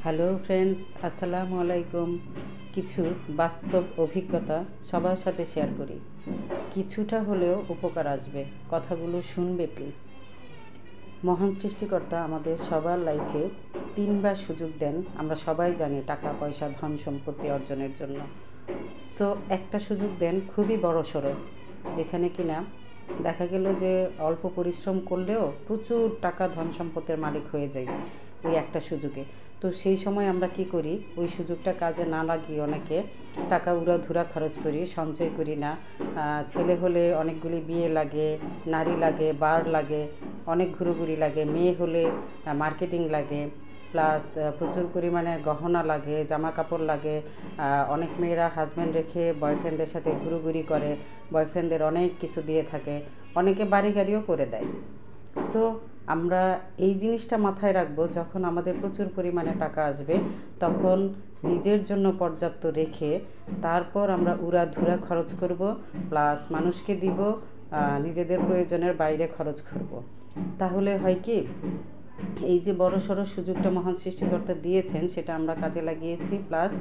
Hello friends, আসসালামু আলাইকুম। কিছু বাস্তব অভিজ্ঞতা সবার সাথে শেয়ার করি, কিছুটা হলেও উপকার আসবে। কথাগুলো শুনবে প্লিজ। মহান সৃষ্টিকর্তা আমাদের সবার লাইফে তিনবার সুযোগ দেন। আমরা সবাই জানি টাকা পয়সা ধন সম্পত্তি অর্জনের জন্য। সো একটা সুযোগ দেন খুবই বড়সড়, যেখানে কিনা দেখা গেল যে অল্প পরিশ্রম করলেও প্রচুর টাকা ধন সম্পদের মালিক হয়ে যায় ওই একটা সুযোগে। তো সেই সময় আমরা কি করি, ওই সুযোগটা কাজে না লাগিয়ে অনেকে টাকা উড়াধুরা খরচ করি, সঞ্চয় করি না। ছেলে হলে অনেকগুলি বিয়ে লাগে, নারী লাগে, বার লাগে, অনেক ঘুরোঘুরি লাগে। মেয়ে হলে মার্কেটিং লাগে, প্লাস প্রচুর পরিমাণে গহনা লাগে, জামা কাপড় লাগে। অনেক মেয়েরা হাজব্যান্ড রেখে বয়ফ্রেন্ডদের সাথে ঘুরোঘুরি করে, বয়ফ্রেন্ডদের অনেক কিছু দিয়ে থাকে, অনেকে বাড়ি গাড়িও করে দেয়। সো আমরা এই জিনিসটা মাথায় রাখবো, যখন আমাদের প্রচুর পরিমাণে টাকা আসবে তখন নিজের জন্য পর্যাপ্ত রেখে তারপর আমরা উড়াধুরা খরচ করব, প্লাস মানুষকে দিব, নিজেদের প্রয়োজনের বাইরে খরচ করব। তাহলে হয় কি, এই যে বড়সড় সুযোগটা মহান সৃষ্টিকর্তা দিয়েছেন সেটা আমরা কাজে লাগিয়েছি, প্লাস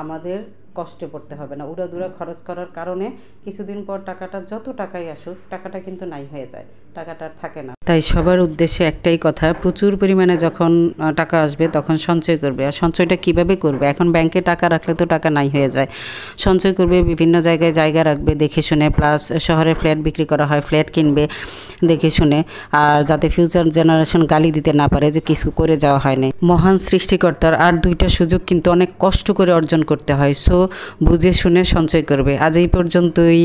আমাদের কষ্টে পড়তে হবে না। উড়াধুরা খরচ করার কারণে কিছুদিন পর টাকাটা, যত টাকাই আসুক, টাকাটা কিন্তু নাই হয়ে যায়, টাকাটা আর থাকে না। তাই সবার উদ্দেশ্যে একটাই কথা, প্রচুর পরিমাণে যখন টাকা আসবে তখন সঞ্চয় করবে। আর সঞ্চয়টা কিভাবে করবে? এখন ব্যাংকে টাকা রাখলে তো টাকা নাই হয়ে যায়। সঞ্চয় করবে, বিভিন্ন জায়গায় জায়গা রাখবে দেখে শুনে, প্লাস শহরে ফ্ল্যাট বিক্রি করা হয়, ফ্ল্যাট কিনবে দেখে শুনে, আর যাতে ফিউচার জেনারেশন গালি দিতে না পারে যে কিছু করে যাওয়া হয়নি। মহান সৃষ্টিকর্তার আর দুইটা সুযোগ কিন্তু অনেক কষ্ট করে অর্জন করতে হয়। সো বুঝে শুনে সঞ্চয় করবে। আজ এই পর্যন্তই।